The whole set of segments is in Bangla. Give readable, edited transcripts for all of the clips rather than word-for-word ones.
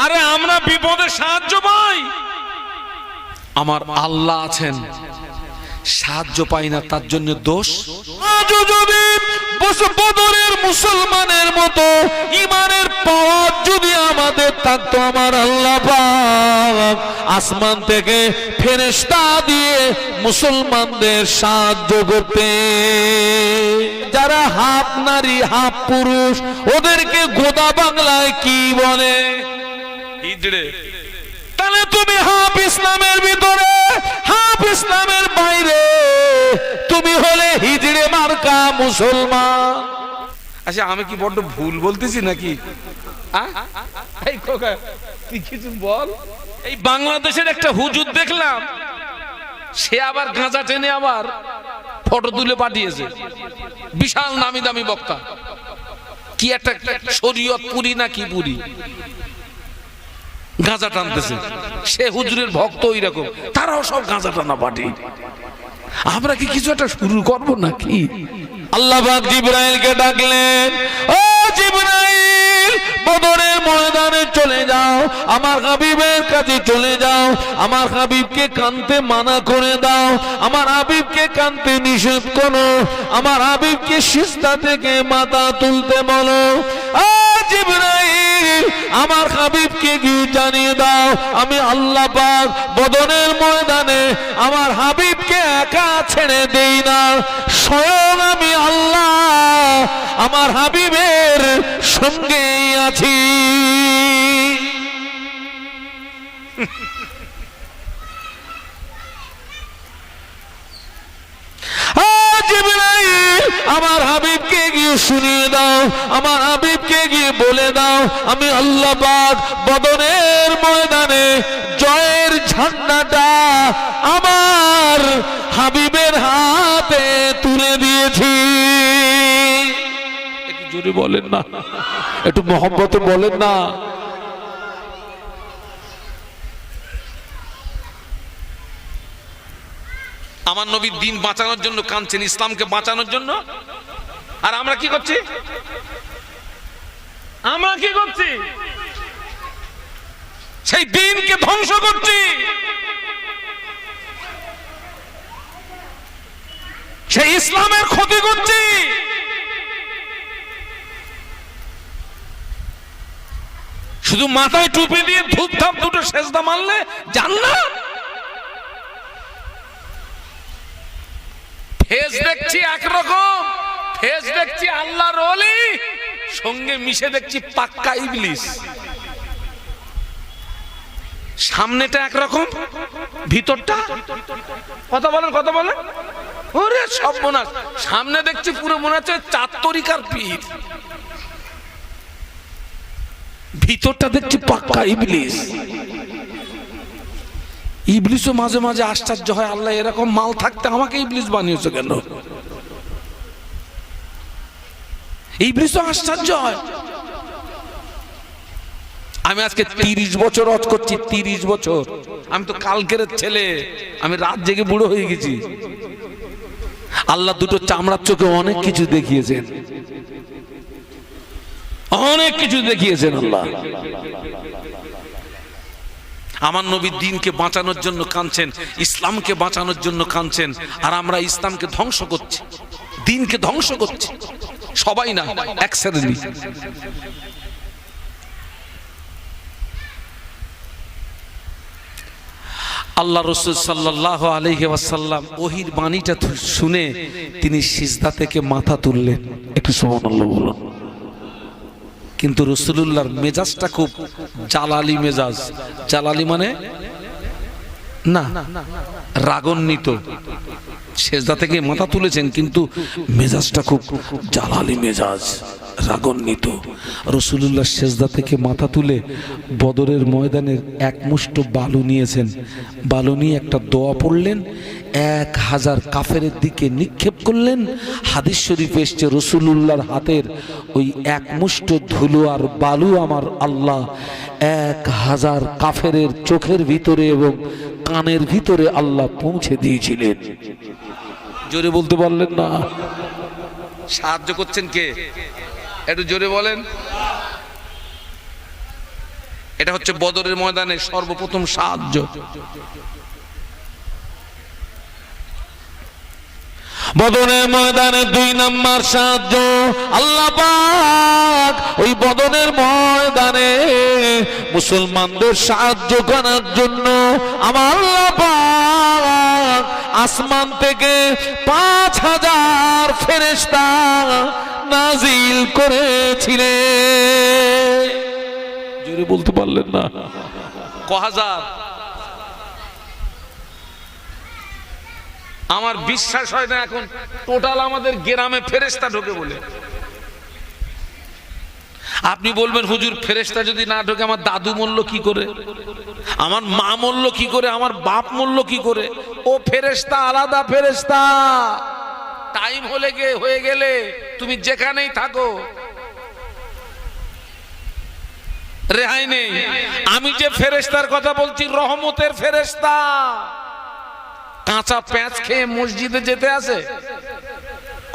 আরে আমরা বিপদে সাহায্য পাই, আমার আল্লাহ আছেন, সাহায্য পাই না, তার জন্য দোষ? আজও যদি বদরের মুসলমানের মতো ইমানের পাওয়ার যদি আমাদের থাকতো, আমার আল্লাহ পাক আসমান থেকে ফেরেশতা দিয়ে মুসলমানদের সাহায্য করতে। যারা হাফ নারী হাফ পুরুষ, ওদেরকে গোদা বাংলায় কি বলে? হিজড়ে। তাহলে তুমি হাফ ইসলামের ভিতরে হাফ ইসলামের বাইরে, তুমি হলে হিজড়ে মার্কা মুসলমান। আচ্ছা আমি কি বড্ড ভুল বলতেছি নাকি? এই খোকা তুই কিছু বল। এই বাংলাদেশের একটা হুজুর দেখলাম, সে আবার গাঁজা টেনে আবার ফটো তুলে পাঠিয়েছে, বিশাল নামি দামি বক্তা, কি একটা শরীয়ত পুরি না কি পুরি, গাঁজা টানতেছে। সে হুজুরের ভক্ত ওই রকম, তারাও সব গাঁজা টানা পার্টি। আমরা কি কিছু একটা শুরু করব নাকি? আল্লাহ পাক জিবরাইলকে ডাকলেন, ও জিবরাইল, বদরের ময়দানে চলে যাও, আমার হাবিবের কাছে চলে যাও, আমার হাবিবকে কানতে মানা করে দাও, আমার হাবিবকে কানতে নিষেধ করো, আমার হাবিবকে সিজদা থেকে মাথা তুলতে বলো। ও জিবরাইল, আমার হাবিবকে গিয়ে জানিয়ে দাও, আমি আল্লাহ পাক বদরের ময়দানে আমার হাবিবকে একা ছেড়ে দেই না, স্বয়ং আমি আল্লাহ আমার হাবিবের সঙ্গেই আছি। আমার হাবিবকে গিয়ে শুনিয়ে দাও, আমার হাবিবকে গিয়ে বলে দাও, আমি আল্লাহ পাক বদরের ময়দানে জয়ের ঝান্ডাটা আমার হাবিবের হাতে তুলে দিয়েছি। একটু জোরে বলেন না, একটু মহব্বতে বলেন না। আমার নবীর দিন বাঁচানোর জন্য কাঁদছেন, ইসলামকে বাঁচানোর জন্য। আর আমরা কি করছি? আমরা কি করছি? সেই দিনকে ধ্বংস করছি, সেই ইসলামের ক্ষতি করছি। শুধু মাথায় টুপি দিয়ে ধূপধাপ দুটো সেজদা মারলে জান্নাত। ফেস দেখছি একরকম, ফেস দেখছি আল্লাহর ওলি, সঙ্গে মিশে দেখছি পাক্কা ইবলিস। সামনেটা একরকম, ভিতরটা কথা বলেন কথা বলেন, ওরে সর্বনাশ। সামনে দেখছি পুরো মনে হচ্ছে চার তরিকার পীর, ভিতরটা দেখছি পাক্কা ইবলিস। ইবলিসও মাঝে মাঝে আশ্চর্য হয়, আল্লাহ এরকম মাল থাকতে আমাকে ইবলিস বানিয়েছে কেন? ইবলিসও আশ্চর্য হয়। আমি আজকে 30 বছর হজ করছি, 30 বছর। আমি তো কালকের ছেলে, আমি রাত জেগে বুড়ো হয়ে গেছি। আল্লাহ দুটো চামড়ার চোখে অনেক কিছু দেখিয়েছেন, অনেক কিছু দেখিয়েছেন আল্লাহ। আমার নবীর দিনকে বাঁচানোর জন্য কাঁদছেন, ইসলামকে বাঁচানোর জন্য কাঁদছেন, আর আমরা ইসলামকে ধ্বংস করছি, দিনকে ধ্বংস করছি। সবাই না, এক শ্রেণী। আল্লাহ রাসূল সাল্লাল্লাহু আলাইহি ওয়াসাল্লাম ওহীর বাণীটা শুনে তিনি সিজদা থেকে মাথা তুললেন। একটু সুবহানাল্লাহ বলুন। কিন্তু রাসূলুল্লাহর মেজাজটা খুব জালালি মেজাজ। জালালি মানে না, রাগান্বিত। সিজদা থেকে মাথা তুলেছেন কিন্তু মেজাজটা খুব জালালি মেজাজ, রাগান্বিত। রাসূলুল্লাহ সিজদা থেকে মাথা তুলে বদরের ময়দানের এক মুষ্ঠ বালু নিয়েছেন, বালু নিয়ে একটা দোয়া পড়লেন, 1000 কাফেরের দিকে নিক্ষেপ করলেন। হাদিস শরীফে এসেছে রাসূলুল্লাহর হাতের ওই এক মুষ্ঠ ধুলো আর বালু আমার আল্লাহ 1000 কাফেরের চোখের ভিতরে এবং কানের ভিতরে আল্লাহ পৌঁছে দিয়েছিলেন। জোরে বলতে পারলেন না? সাহায্য করছেন কে? একটু জোরে বলেন। এটা হচ্ছে বদরের ময়দানে সর্বপ্রথম সাহায্য। বদরের ময়দানে 2 নম্বর সাহায্য আল্লাহ পাক ওই বদরের ময়দানে মুসলমানদের সাহায্য করার জন্য আমার আল্লাহ পাক আসমান থেকে 5000 ফেরেশতা নাজিল করেছিলেন। জোরে বলতে পারলেন না? কহাজার? আমার বিশ্বাস হয় না এখন টোটাল আমাদের গ্রামে ফেরেশতা ঢোকে বলে। আপনি বলবেন হুজুর ফেরেশতা যদি না ঢোকে আমার দাদু মরল কি করে, আমার মা মরল কি করে, আমার বাপ মরল কি করে? ও ফেরেশতা আলাদা ফেরেশতা। টাইম হয়ে গেলে তুমি যেখানেই থাকো রেহাই নেই। আমি যে ফেরেশতার কথা বলছি রহমতের ফেরেশতা। কাঁচা পেঁয়াজ খেয়ে মসজিদে যেতে আছে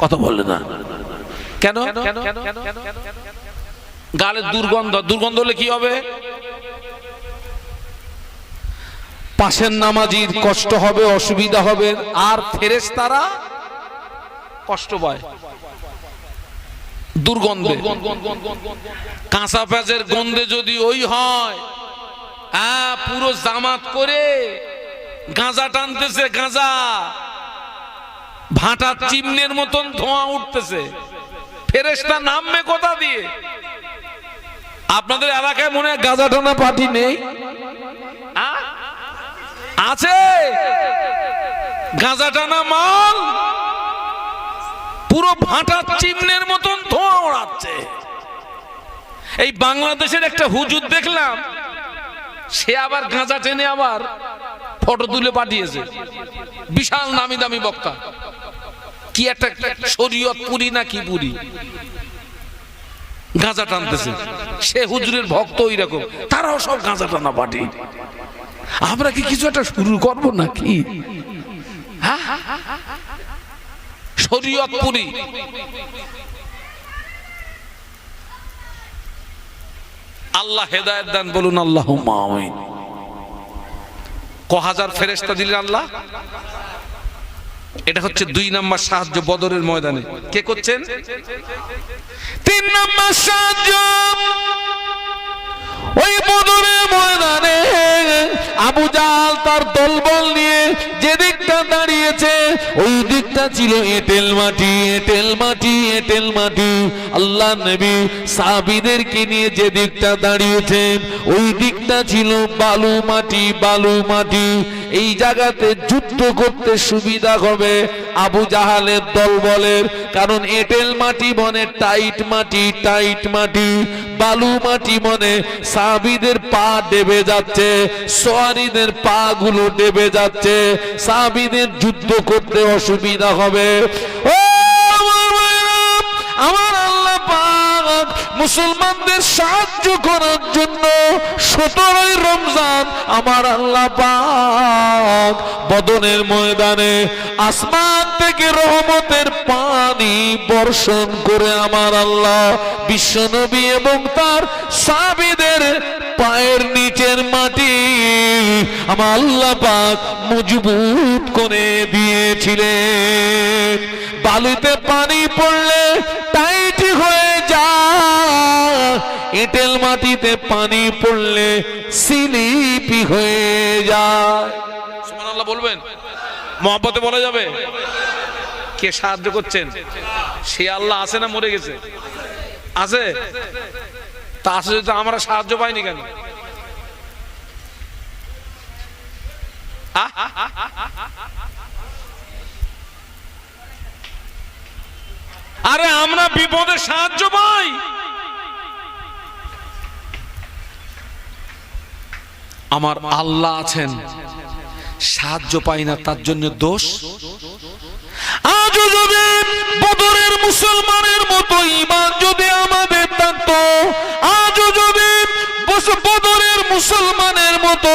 কথা বললে না কেন? গালে দুর্গন্ধ হলে কি হবে? পাশের নামাজির কষ্ট হবে, অসুবিধা হবে, আর ফেরেশতারা কষ্ট পায় দুর্গন্ধে। কাঁচা পেঁয়াজের গন্ধে যদি ওই হয়, পুরো জামাত করে গাঁজা টানতেছে, গাঁজা ভাটা চিমনের মতন ধোঁয়া উঠতেছে, ফেরেশতা নামবে কোথা দিয়ে? আপনাদের এলাকায় মনে হয় গাঁজা টানা পার্টি নেই? আছে গাঁজা টানা মাল, পুরো ভাটা চিমনের মতন ধোঁয়া ওড়াচ্ছে। এই বাংলাদেশের একটা হুজুর দেখলাম, সে আবার গাঁজা টেনে আবার ফটো তুলে পাঠিয়েছে, বিশাল নামি দামি বক্তা, কি একটা শরীয়ত পুরি না কি পুরি, গাঁজা টানতেছে। সে হুজুরের ভক্ত ওই রকম, তারাও সব গাঁজা টানা পার্টি। আমরা কি কিছু একটা শুরু করব নাকি? শরীয়ত পুরি। আল্লাহ হেদায়েত দান, বলুন আল্লাহুম্মা আমিন। কহাজার ফেরেশতা দিলেন আল্লাহ। এটা হচ্ছে 2 নম্বর সাহায্য বদরের ময়দানে। কে করছেন? 3 নম্বর সাহায্য ওই বদরের ময়দানে আবু জাহল তার দলবল নিয়ে যে দিকটা দাঁড়িয়েছে ওই দিকটা ছিল এঁটেল মাটি, এঁটেল মাটি, এঁটেল মাটি। আল্লাহ নবী সাহাবীদেরকে নিয়ে যে দিকটা দাঁড়িয়েছেন ওই দিকটা ছিল বালু মাটি, বালু মাটি। এই জায়গাতে যুদ্ধ করতে সুবিধা হবে আবু জাহালের দলবলের, কারণ এঁটেল মাটি মনে টাইট মাটি, টাইট মাটি, বালু মাটি মনে সাহাবীদের পা ডেবে যাচ্ছে, সোয়ারীদের পা গুলো ডেবে যাচ্ছে, সাহাবীদের যুদ্ধ করতে অসুবিধা হবে। ও আমার আল্লাহ পাক মুসলমানদের সাহায্য করার জন্য 17ই রমজান আমার আল্লাহ পাক বদরের ময়দানে আসমান থেকে রহমতের পানি বর্ষণ করে আমার আল্লাহ বিশ্বনবী এবং তার সাহাবীদের পায়ের নিচের মাটি আমার আল্লাহ পাক মজবুত করে দিয়েছিলেন। বালুতে পানি পড়লে টাইট হয়ে যায়, এঁটেল মাটিতে পানি পড়লে স্লিপি হয়ে যায়। সুবহানাল্লাহ বলবেন, মহব্বতে বলা যাবে। কে সাহায্য করছেন? সে আল্লাহ আছে না মরে গেছে? আছে। তা আছে যদি আমরা সাহায্য পাইনি কেন? আরে আমরা বিপদে সাহায্য পাই, আমার আল্লাহ আছেন, সাহায্য পাই না তার জন্য দোষ। আজও যদি বদরের মুসলমানের মতো ঈমান যদি আমাদের থাকতো, আজও যদি বদরের মুসলমানের মতো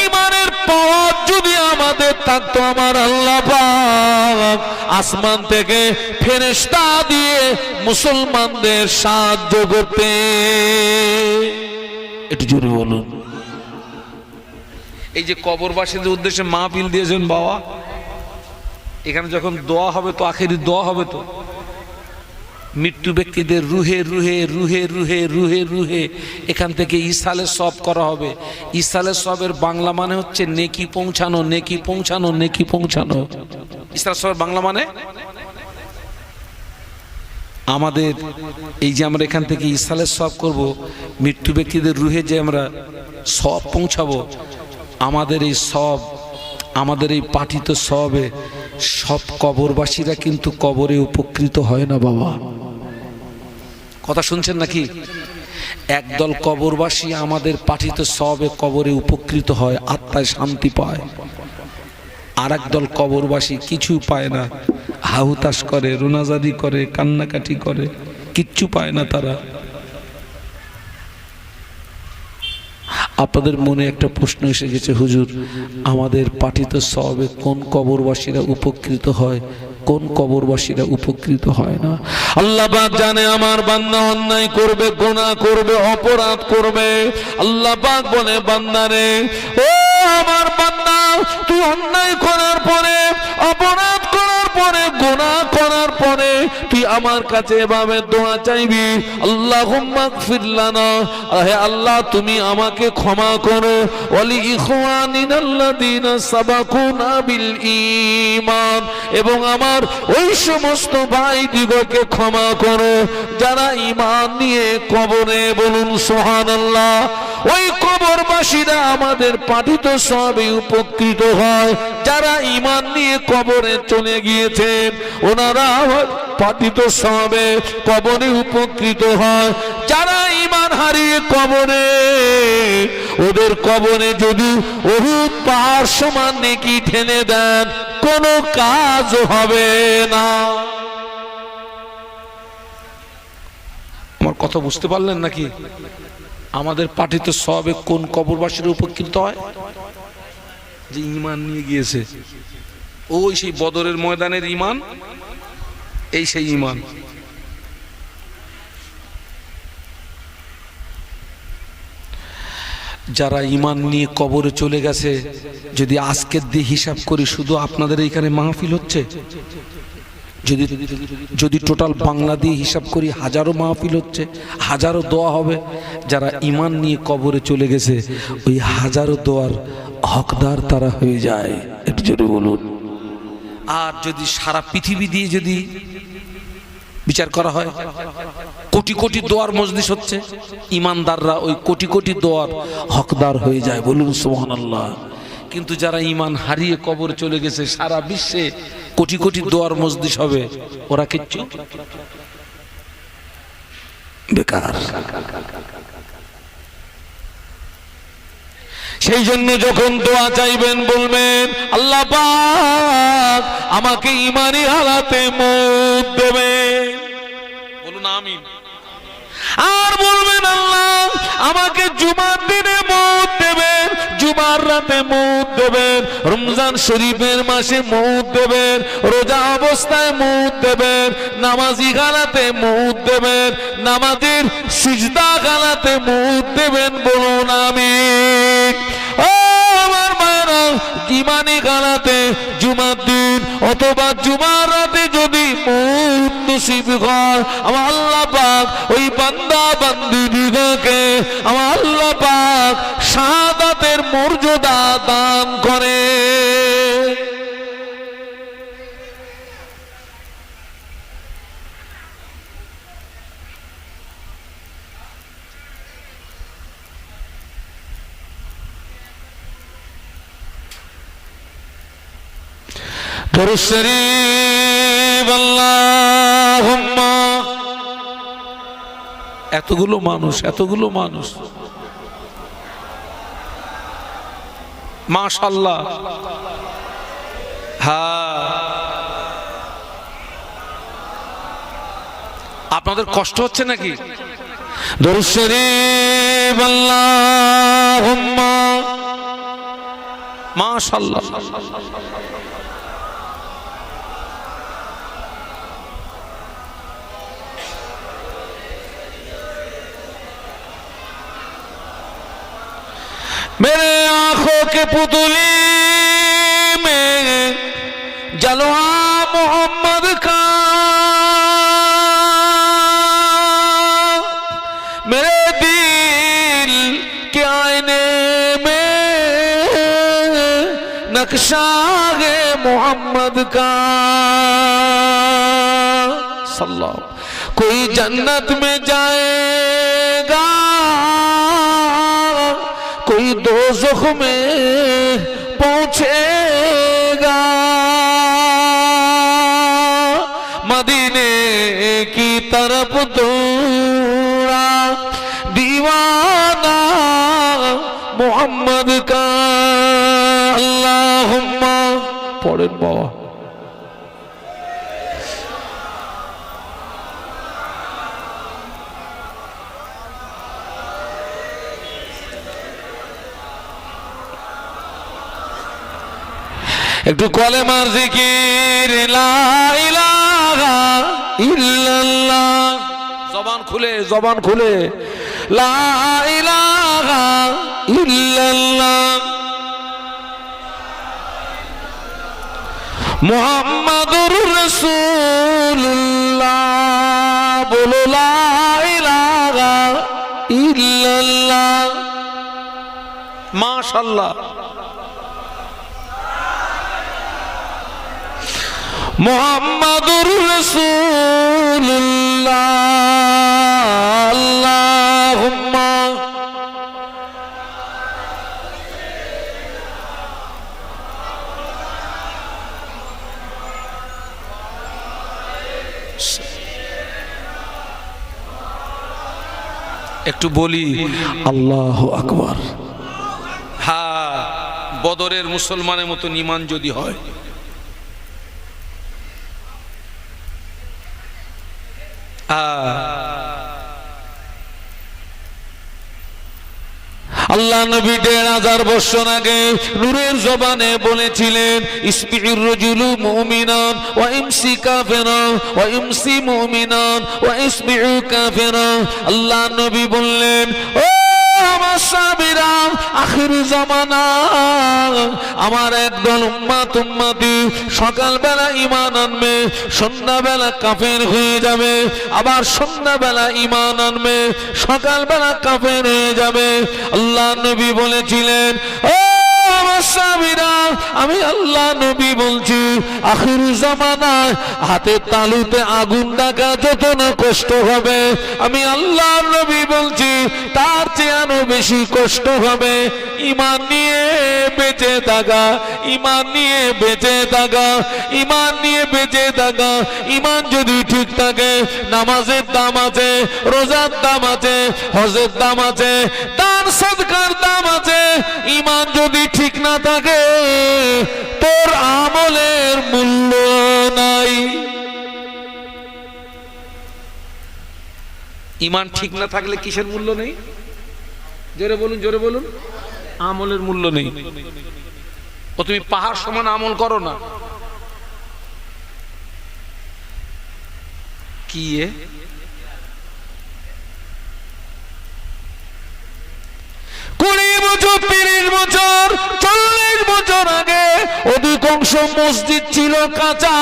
ঈমানের পাওয়ার যদি আমাদের থাকতো, আমার আল্লাহ পাক আসমান থেকে ফেরেশতা দিয়ে মুসলমানদের সাহায্য করতে। একটু জোরে বলুন। এই যে কবরবাসীদের উদ্দেশ্যে মাহফিল দিয়েছেন বাবা, এখানে যখন দোয়া হবে তো আখেরি দোয়া হবে তো মৃত্যু ব্যক্তিদের রুহে রুহে রুহে রুহে রুহে রুহে এখান থেকে ইসালে সব করা হবে। ইসালে সবের বাংলা মানে হচ্ছে নেকি পৌঁছানো, নেকি পৌঁছানো, নেকি পৌঁছানো। ইসালে সবের বাংলা মানে আমাদের এই যে আমরা এখান থেকে ইসালে সব করব, মৃত্যু ব্যক্তিদের রুহে যে আমরা সব পৌঁছাবো, আমাদের এই সব, আমাদের এই পাঠিত সবে সব কবরবাসীরা কিন্তু কবরে উপকৃত হয় না বাবা। কথা শুনছেন নাকি? একদল কবরবাসী আমাদের পাঠিত সবে কবরে উপকৃত হয়, আত্মায় শান্তি পায়। আর একদল কবরবাসী কিছু পায় না, হাহুতাশ করে, রোনাজারি করে, কান্নাকাটি করে, কিচ্ছু পায় না তারা। আপনাদের মনে একটা প্রশ্ন এসে গেছে, হুজুর আমাদের পাঠিত সবে কোন কবরবাসীরা উপকৃত হয়, কোন কবরবাসীরা উপকৃত হয় না? আল্লাহ পাক জানে আমার বান্দা অন্যায় করবে, গুনাহ করবে, অপরাধ করবে। আল্লাহ পাক বলে, বান্দারে, ও আমার বান্দা, তুই অন্যায় করার পরে, অপরাধ করার পরে, গুনাহ করার পরে তুই আমার কাছে এভাবে দোয়া চাইবি, আল্লাহুম্মা গফির লানা, হে আল্লাহ তুমি আমাকে ক্ষমা করো, ওয়ালি ইখওয়ানিনাল্লাযীনা সাবাকুনা বিল ঈমান, এবং আমার ওই সমস্ত ভাই দিগকে ক্ষমা করো যারা ঈমান নিয়ে কবরে, বলুন সুবহানাল্লাহ, ওই কবরবাসীরা আমাদের পাঠিত সবে উপকৃত হয়। যারা ঈমান নিয়ে কবরে চলে গিয়েছেন ওনারা পাঠিত সবে কবরে উপকৃত হয়। যারা ঈমান হারিয়ে কবরে, ওদের কবরে যদি উহুদ পাহাড় সমান নেকি ঠেলে দেন কোনো কাজ হবে না। আমার কথা বুঝতে পারলেন নাকি? আমাদের পাঠিত সবে কোন কবরবাসীর উপকৃত হয়? যে ঈমান নিয়ে গিয়েছে, ওই সেই বদরের ময়দানের ঈমান, এই সেই ঈমান। যারা ঈমান নিয়ে কবরে চলে গেছে, যদি আজকের দিয়ে হিসাব করি, শুধু আপনাদের এইখানে মাহফিল হচ্ছে, যদি টোটাল বাংলা দিয়ে হিসাব করি হাজারো মাহফিল হচ্ছে, হাজারো দোয়া হবে। যারা ঈমান নিয়ে কবরে চলে গেছে ওই হাজারো দোয়ার হকদার তারা হয়ে যায়, একটু জোরে বলুন। আর যদি সারা পৃথিবী দিয়ে যদি বিচার করা হয়, কোটি কোটি দোয়ার মজলিস হচ্ছে, ঈমানদাররা ওই কোটি কোটি দোয়ার হকদার হয়ে যায়, বলুন সুবহানাল্লাহ। কিন্তু যারা ঈমান হারিয়ে কবর চলে গেছে, সারা বিশ্বে কোটি কোটি দোয়ার মজলিস হবে, ওরা কিচ্ছু বেকার। সেই জন্য যখন দোয়া চাইবেন বলবেন, আল্লাহ পাক আমাকে ঈমানি হালাতে মওত দেবেন, বলুন আমিন। আর বলবেন, আল্লাহ আমাকে জুমার দিনে মওত দেবেন, জুমার রাতে মওত দেবেন, রমজান শরীফের মাসে মওত দেবেন, রোজা অবস্থায় মওত দেবেন, নামাজি গালাতে মওত দেবেন, নামাজের সিজদা গালাতে মওত দেবেন, বলুন আমিন। ও আমার মায়েরা, ঈমানি গালাতে জুমার দিন অথবা জুমার রাতে যদি মওত নসিব হয়, আমার আল্লাহ পাক ওই বান্দা বান্দীদিগকে আমার আল্লাহ পাক শাহাদাতের মর্যাদা দান করে। দরুদ শরীফ আল্লাহুম্মা। এতগুলো মানুষ, এতগুলো মানুষ, মাশাআল্লাহ। হ্যাঁ, আপনাদের কষ্ট হচ্ছে নাকি? দরুদ শরীফ আল্লাহুম্মা। মাশাআল্লাহ। मेरे आंखों के पुतली में जलवा मोहम्मद का, मेरे दिल के आईने में नक्शा है मोहम्मद का। सल्लल्लाहु कोई जन्नत में जाएगा, कोई दोज़ख में पहुंचेगा। मदीने की तरफ दौड़ा दीवाना मोहम्मद का। अल्लाहुम्मा पढ़ेन बाबा। একটু কলেমার জিকির লা ইলাহা ইল্লাল্লাহ, জবান খুলে জবান খুলে লা ইলাহা ইল্লাল্লাহ মুহাম্মাদুর রাসূলুল্লাহ, বলো লা ইলাহা ইল্লাল্লাহ। মাশাআল্লাহ। মুহাম্মাদুর রাসূলুল্লাহ, আল্লাহুম্মা একটু বলি আল্লাহু আকবার। হ্যাঁ, বদরের মুসলমানের মতো ঈমান যদি হয়, আল্লাহ নবী ১৫০০ বছর আগে নূরের জবানে বলেছিলেন, ইসবিউর রাজুলু মুমিনান ওয়া ইমসি কাফিরান ওয়া ইমসি মুমিনান ওয়া ইসবিউ কাফিরান। আল্লাহ নবী বললেন, ও আমার সাহাবীরা, আখির জামানা আমার একদল উম্মতি সকালবেলা ঈমান আনবে, সন্ধ্যাবেলা কাফের হয়ে যাবে, আবার সন্ধ্যাবেলা ঈমান আনবে, সকালবেলা কাফের হয়ে যাবে। আল্লাহ নবী বলেছিলেন, ও আমার সাহাবীরা, আমি আল্লাহ নবী বলছি, আখির জামানায় হাতে তালুতে আগুন রাখা যত না কষ্ট হবে, আমি আল্লাহ নবী বলছি তার চেয়ে আরো বেশি কষ্ট হবে ঈমান নিয়ে বেঁচে থাকা, ঈমান নিয়ে বেঁচে থাকা, ঈমান নিয়ে বেঁচে থাকা। ঈমান যদি ঠিক থাকে, নামাজের দাম আছে, রোজার দাম আছে, হজের দাম আছে, দান সদকার দাম আছে। ঈমান যদি ঠিক না থাকে, তোর আমলের মূল্য নাই। ঈমান ঠিক না থাকলে কিসের মূল্য নেই? জোরে বলুন, জোরে বলুন। আমলের মূল্য নেই। ও তুমি পাহাড় সমান আমল করো না, কি 20 বছর 30 বছর 40 বছর আগে অধিকাংশ মসজিদ ছিল কাঁচা,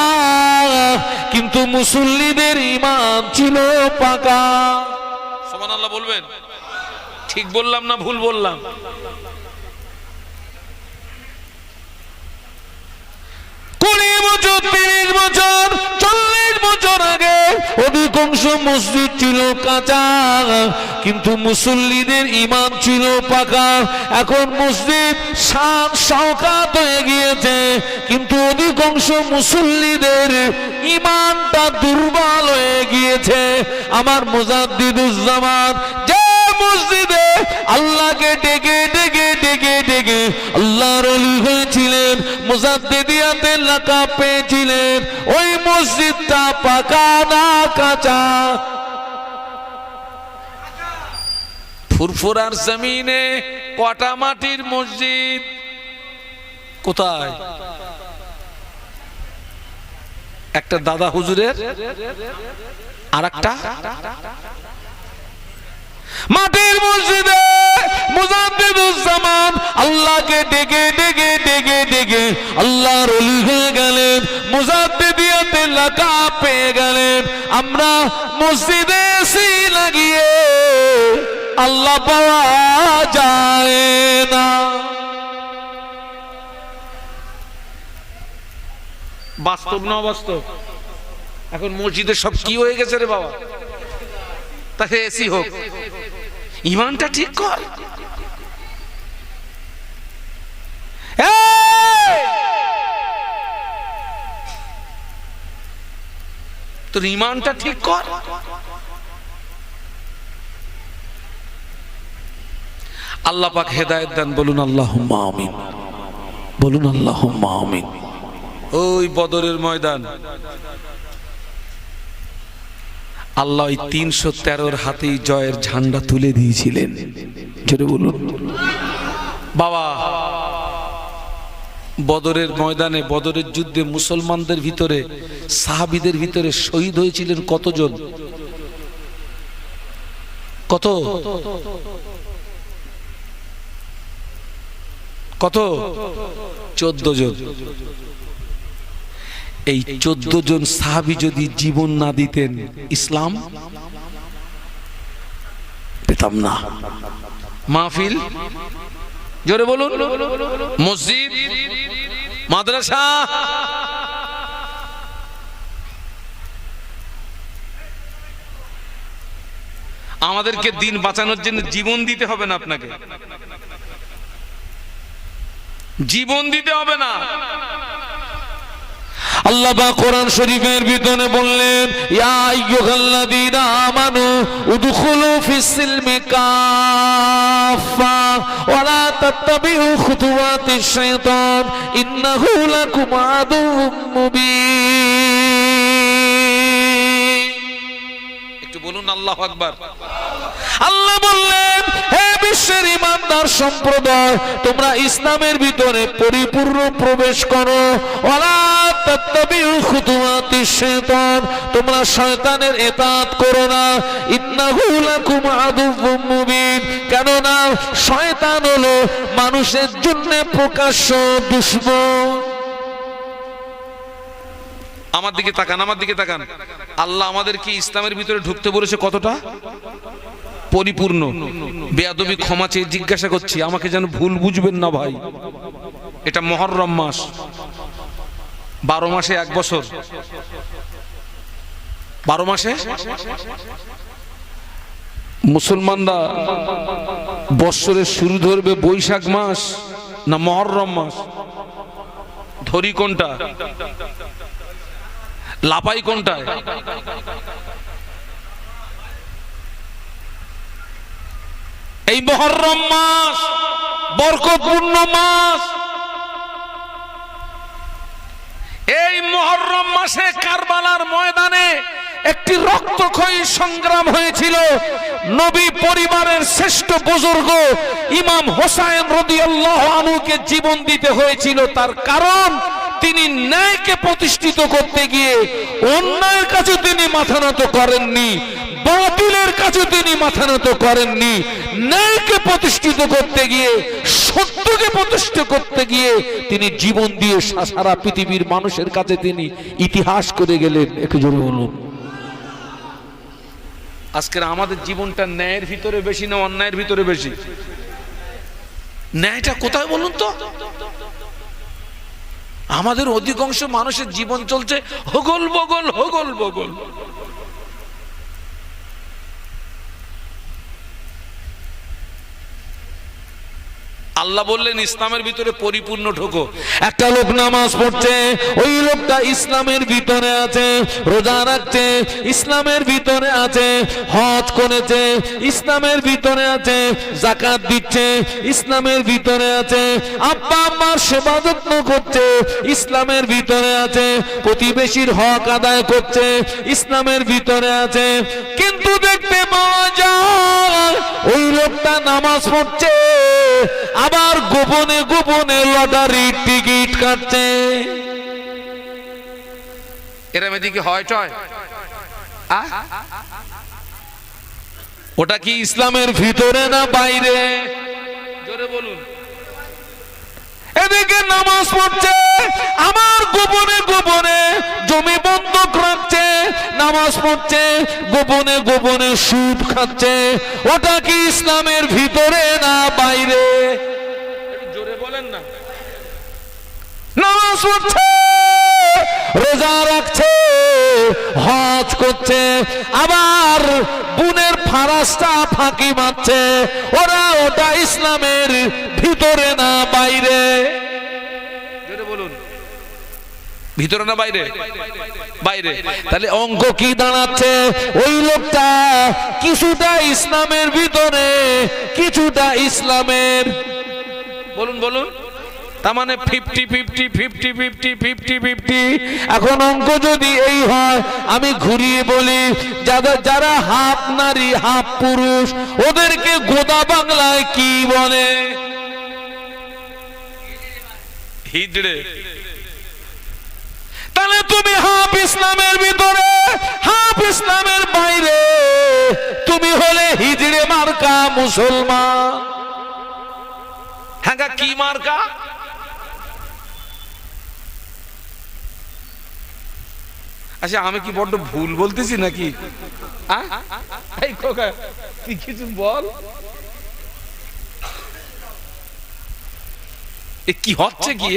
কিন্তু মুসল্লিদের ঈমান ছিল পাকা। সুবহানাল্লাহ বলবেন? ঠিক বললাম না ভুল বললাম? 20 বছর 30 বছর 40 বছর আগে অধিকাংশ মসজিদ ছিল কাঁচা, কিন্তু মুসল্লিদের ঈমান ছিল পাকা। এখন মসজিদ শান শওকাত হয়ে গিয়েছে, কিন্তু অধিকাংশ মুসল্লিদের ঈমানটা দুর্বল হয়ে গিয়েছে। আমার মুজাদ্দিদুজ্জামান যে মসজিদে আল্লাহকে ডেকে ডেকে ডেকে ডেকে আল্লাহর ওলি হয়েছিলেন, মুজাদ্দিদিয়াতের লাকাব পেয়েছিলেন, ওই মসজিদটা পাকা না কাঁচা? ফুরফুরার জমিনে কটা মাটির মসজিদ? কোথায়? একটা দাদা হুজুরের, আর একটা মাটির মসজিদে মুজাদ্দিদুজ্জামান আল্লাহকে ডেকে ডেকে ডেকে ডেকে আল্লাহর ওলি হয়ে গেলেন, মুজাদ্দিদিয়াতে লাকাব পেয়ে গেলেন। আমরা মসজিদে এসি লাগিয়ে আল্লাহ পাওয়া যায় না। বাস্তব না বাস্তব? এখন মসজিদে সব কি হয়ে গেছে রে বাবা, তাকে এসি হোক, ইমানটা ঠিক কর। তোর ইমানটা ঠিক কর। আল্লাহ পাক হেদায়েত দেন, বলুন আল্লাহুম্মা আমিন, বলুন আল্লাহুম্মা আমিন। ওই বদরের ময়দান আল্লাহ ওই 313 হাতেই জয়ের ঝান্ডা তুলে দিয়েছিলেন, যেটা বলুন বাবা। বদরের ময়দানে, বদরের যুদ্ধে মুসলমানদের ভিতরে, সাহাবীদের ভিতরে শহীদ হয়েছিলেন কতজন? কত কত? 14 জন। এই 14 জন সাহাবী যদি জীবন না দিতেন, ইসলাম পেতাম না। মাহফিল, জোরে বলুন, মসজিদ, মাদ্রাসা, আমাদেরকে দিন বাঁচানোর জন্য জীবন দিতে হবে না, আপনাকে জীবন দিতে হবে না। আল্লাহ পাক কোরআন শরীফের ভিতরে বললেন, ইয়া আইয়ুহাল্লাযীনা আমানু উদখুলু ফিস-সিলমি কাফা ওয়া লা তাত্তাবিউ খুতুওয়াতিশ শাইতান ইন্নাহু লাকুম আদুউম মুবিন। একটু বলুন আল্লাহু আকবার। আল্লাহ বললেন, হে বিশ্বের ইমানদার সম্প্রদায়, তোমরা ইসলামের ভিতরে পরিপূর্ণ প্রবেশ করো। ওয়ালা তাত্তাবিউ খুতুওয়াতিশ শাইতান, তোমরা শয়তানের ইতাআত করো না। ইন্নাহু লাকুম আদুউম মুবিন, কেননা শয়তান হলো মানুষের জন্য প্রকাশ্য দুশমন। আমার দিকে তাকান, আমার দিকে তাকান। আল্লাহ আমাদেরকে ইসলামের ভিতরে ঢুকতে বলেছে কতটা? পরিপূর্ণ। বেয়াদবি ক্ষমা চেয়ে জিজ্ঞাসা করছি, আমাকে যেন ভুল বুঝবেন না ভাই। এটা মুহররম মাস, 12 মাসে 1 বছর, 12 মাসে মুসলমানরা বৎসরের শুরু ধরবে বৈশাখ মাস না মুহররম মাস? ধরি কোনটা, লাপাই কোনটায়? এই মুহররম মাস বরকতপূর্ণ মাস। এই মুহররম মাসে কারবালার ময়দানে একটি রক্তক্ষয়ী সংগ্রাম হয়েছিল। নবী পরিবারের শ্রেষ্ঠ বুজুর্গ ইমাম হোসেন রাদিয়াল্লাহু আনহুকে জীবন দিতে হয়েছিল। তার কারণ, তিনি ন্যায়কে প্রতিষ্ঠিত করতে গিয়ে অন্যায়ের কাছে তিনি মাথা নত করেননি, বাতিলের কাছে তিনি মাথা নত করেননি। ন্যায়কে প্রতিষ্ঠিত করতে গিয়ে, সত্যকে প্রতিষ্ঠিত করতে গিয়ে তিনি জীবন দিয়ে সারা পৃথিবীর মানুষের কাছে তিনি ইতিহাস করে গেলেন। একটু জোরে বলুন। আজকের আমাদের জীবনটা ন্যায়ের ভিতরে বেশি না অন্যায়ের ভিতরে বেশি? ন্যায়টা কোথায় বলুন তো? আমাদের অধিকাংশ মানুষের জীবন চলছে হগল বগল, হগল বগল। আল্লাহ বললেন ইসলামের ভিতরে পরিপূর্ণ ঢোকো। একটা লোক নামাজ পড়ছে, ওই লোকটা ইসলামের ভিতরে আছে। রোজা রাখছে, ইসলামের ভিতরে আছে। হজ করেছে, ইসলামের ভিতরে আছে। যাকাত দিচ্ছে, ইসলামের ভিতরে আছে। আব্বা আম্মার সেবা যত্ন করছে, ইসলামের ভিতরে আছে। প্রতিবেশীর হক আদায় করছে, ইসলামের ভিতরে আছে। কিন্তু দেখতে পাওয়া যায় ওই লোকটা নামাজ পড়ছে, আবার গোপনে গোপনে লটারির টিকিট কাটছে। এরম এদিকে হয় টয়? ওটা কি ইসলামের ভিতরে না বাইরে? জোরে বলুন। এদিকে নামাজ পড়ছে, আমার গোপনে গোপনে জমি বন্ধক রাখছে, নামাজ পড়ছে, গোপনে গোপনে সুদ খাচ্ছে, ওটা কি ইসলামের ভিতরে না বাইরে? জোরে বলেন না। নামাজ পড়ছে, রোজা রাখছে, হজ করছে, আবার বুনের ফারাসটা ফাঁকি মারছে, ওটা ইসলামের ভিতরে না বাইরে? বলুন, ভিতরে না বাইরে? বাইরে। তাহলে অঙ্ক কি দাঁড়াচ্ছে? ওই লোকটা কিছুটা ইসলামের ভিতরে, কিছুটা ইসলামের, বলুন বলুন, তার মানে 50-50-50-50-50-50। এখন অঙ্ক যদি এই হয়, আমি ঘুরিয়ে বলি, যারা হাফ নারী হাফ পুরুষ, ওদেরকে গোদা বাংলায় কি বলে? হিজড়ে। তাহলে তুমি হাফ ইসলামের ভিতরে, হাফ ইসলামের বাইরে, তুমি হলে হিজড়ে মার্কা মুসলমান। হ্যাঁ, কি মার্কা? আচ্ছা, আমি কি বড্ড ভুল বলতেছি নাকি? তুই কিছু বল, কি হচ্ছে কি?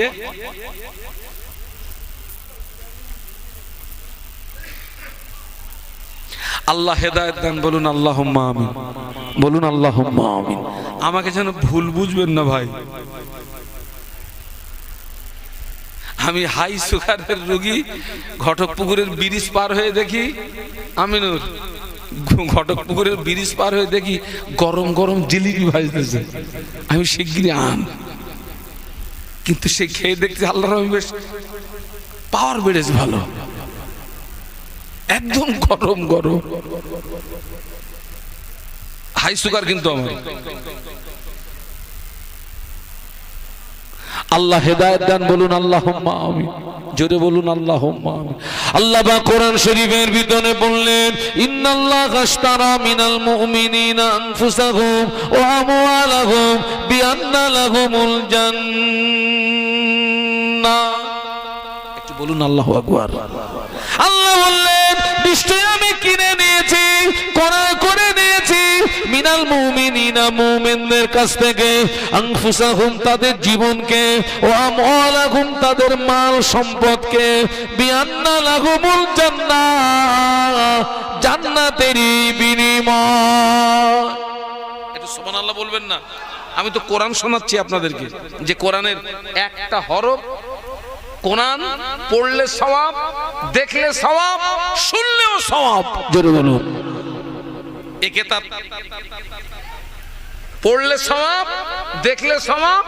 আল্লাহ হেদায়েত দেন, বলুন আল্লাহুম্মা আমিন, বলুন আল্লাহুম্মা আমিন। আমাকে যেন ভুল বুঝবেন না ভাই, আমি হাই সুগারের রোগী, ঘটকপুকুরের ব্রিজ পার হয়ে দেখি, আমিনুর, ঘটকপুকুরের ব্রিজ পার হয়ে দেখি গরম গরম জিলিপি ভাজতেছে, আমি শিগগিরই আন, কিন্তু সে খেয়ে দেখতে আল্লাহর রহমতে বেশ পাওয়ার বেড়েছে, ভালো, একদম গরম গরম, হাই সুগার কিন্তু আমার। আল্লাহ হেদায়েত দান, বলুন আল্লাহুম্মা আমিন, জোরে বলুন আল্লাহুম্মা আমিন। আল্লাহ পাক কোরআন শরীফের ভিতরে বললেন, ইন্নাল্লাহা আশতারা মিনাল মুমিনিনা আনফুসাহুম ওয়া আমওয়ালাহুম বিআন্না লাহুমুল জান্নাহ। একটু বলুন আল্লাহু আকবার। আল্লাহ বললেন, নিশ্চয়ই আমি কিনে নিয়েছি, ক্রয় করে নিয়েছি, মিনাল মুমিনিনা, মুমিনদের কাছ থেকে, আনফুসাহুম, তাদের জীবনকে, ওয়া আমওয়ালাহুম, তাদের মাল সম্পদকে, বিআন্না লাহুমুল জান্নাহ, জান্নাতেরই বিনিময়। একটু সুবহানাল্লাহ বলবেন না? আমি তো কোরআন শোনাচ্ছি আপনাদেরকে, যে কোরআনের একটা হরফ, কোরআন পড়লে সওয়াব, দেখলে সওয়াব, শুনলেও সওয়াব। জোরে বলুন। এই কিতাব পড়লে সওয়াব, দেখলে সওয়াব,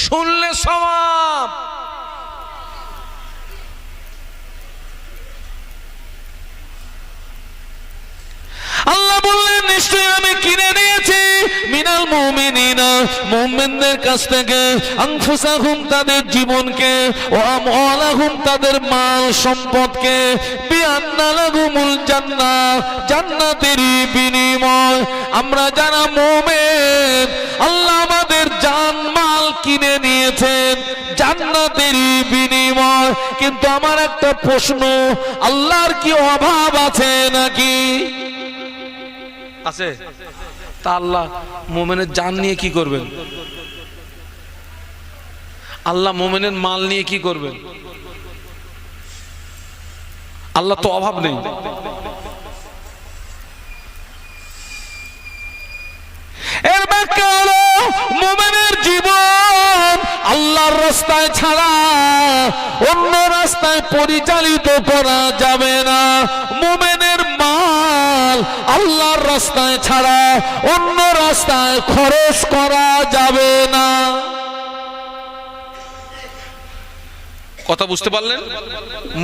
শুনলে সওয়াব। আল্লাহ বললেন, নিশ্চয়ই আমি কিনে নিয়েছি মিনাল মুমিনিনা, মুমিনদের কাছ থেকে, আনফুসাহুম, তাদের জীবনকে, ওয়া আমওয়ালাহুম, তাদের মাল সম্পদকে, বিআন্না লাহুমুল জান্নাহ, জান্নাতেরই বিনিময়। আমরা যারা মুমিন, আল্লাহ আমাদের জান মাল কিনে নিয়েছেন জান্নাতেরই বিনিময়। কিন্তু আমার একটা প্রশ্ন, আল্লাহর কি অভাব আছে নাকি? আছে? তা আল্লাহ মুমিনের জান নিয়ে কি করবেন? আল্লাহ মুমিনের মাল নিয়ে কি করবেন? আল্লাহ তো অভাব নেই। এর ব্যাখ্যা হলো, মুমিনের জীবন আল্লাহর রাস্তায় ছাড়া অন্য রাস্তায় পরিচালিত করা যাবে না। মুমিনের মাল আল্লাহর রাস্তায় ছাড়া অন্য রাস্তায় খরচ করা যাবে না। কথা বুঝতে পারলেন?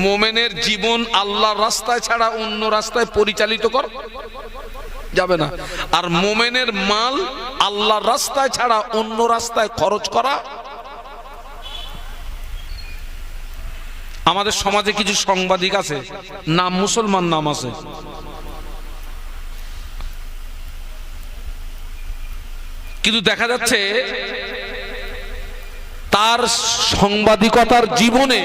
মুমিনের জীবন আল্লাহর রাস্তায় ছাড়া অন্য রাস্তায় পরিচালিত করা যাবে না, আর মুমিনের মাল আল্লাহর রাস্তায় ছাড়া অন্য রাস্তায় খরচ করা। আমাদের সমাজে কিছু সাংবাদিক আছে, নাম মুসলমান, নাম আছে, কিন্তু দেখা যাচ্ছে তার সাংবাদিকতার জীবনে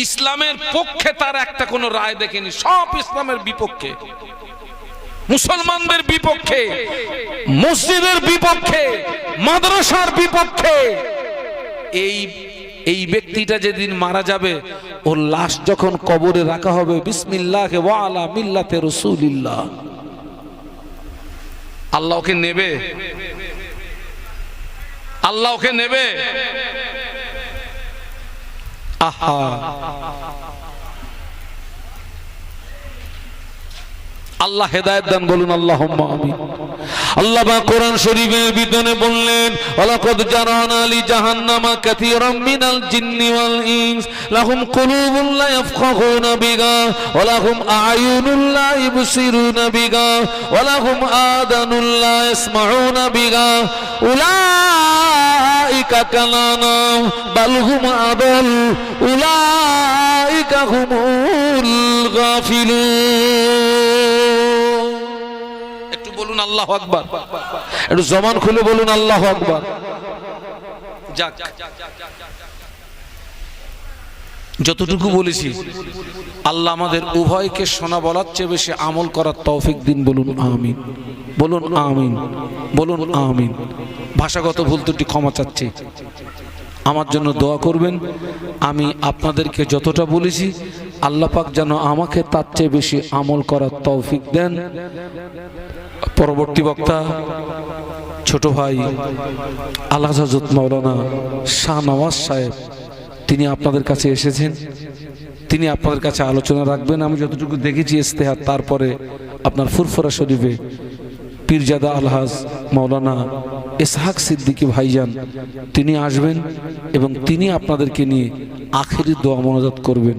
ইসলামের পক্ষে তার একটা কোনো রায় দেখেনি, সব ইসলামের বিপক্ষে, মুসলমানদের বিপক্ষে, মসজিদের বিপক্ষে, মাদ্রাসার বিপক্ষে। এই ব্যক্তিটা যেদিন মারা যাবে, ওর লাশ যখন কবরে রাখা হবে, বিসমিল্লাহ ওয়া আলা মিল্লাতে রাসূলিল্লাহ, আল্লাহ ওকে নেবে, আল্লাহ ওকে নেবে। আহা, আল্লাহ হেদায়েত দান, বলুন আল্লাহুম্মা আমিন। আল্লাহ পাক কোরআন শরীফের ভিতরে বললেন, ওয়ালাকাদ জারানা লি জাহান্নামা কাসীরাম মিনাল জিন্নি ওয়াল ইনস লাহুম কুলুবুন লা ইয়াফকাহুনা বিহা ওয়া লাহুম আ'য়ুনুন লা ইবসিরুনা বিহা ওয়া লাহুম আযানুন লা ইয়াসমাউনা বিহা উলাইকা কালানাম বাল হুম আদাল উলাইকা হুমুল গাফিলুন। একটু বলুন আল্লাহু আকবার, একটু জবান খুলে বলুন আল্লাহু আকবার। যাক, যতটুকু বলেছি আল্লাহ আমাদের উভয়কে শোনা বলার চেয়ে বেশি আমল করার তৌফিক দিন, বলুন আমিন, বলুন আমিন, বলুন আমিন। ভাষাগত ভুল ত্রুটি ক্ষমা চাচ্ছি, আমার জন্য দোয়া করবেন। আমি আপনাদেরকে যতটা বলেছি আল্লাহ পাক যেন আমাকে তার চেয়ে বেশি আমল করার তৌফিক দেন। পরবর্তী বক্তা ছোট ভাই আলহাজ হযরত মাওলানা শাহনওয়াজ সাহেব, তিনি আপনাদের কাছে এসেছেন, তিনি আপনাদের কাছে আলোচনা রাখবেন। আমি যতটুকু দেখেছি ইস্তেহার, তারপরে আপনার ফুরফুরা শরীফে পীরজাদা আলহাজ মাওলানা ইসহাক সিদ্দিকী ভাইজান তিনি আসবেন এবং তিনি আপনাদেরকে নিয়ে আখেরি দোয়া মোনাজাত করবেন।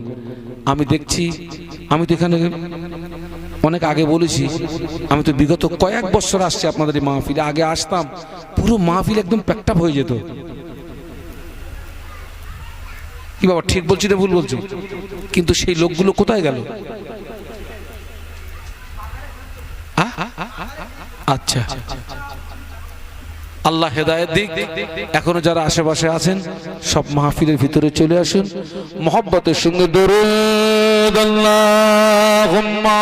আমি দেখছি, আমি তো এখানে অনেক আগে বলেছি, আমি তো বিগত কয়েক বছর আসছি আপনাদের এই মাহফিলে। আগে আসতাম, পুরো মাহফিল একদম প্যাকড আপ হয়ে যেত। কি বাবা, ঠিক বলছি না ভুল বলছি? কিন্তু সেই লোকগুলো কোথায় গেল? আচ্ছা, আল্লাহ হেদায়েত দিক। এখনো যারা আশেপাশে আছেন সব মাহফিলের ভিতরে চলে আসুন, মহব্বতের সঙ্গে দরুদ আল্লাহুম্মা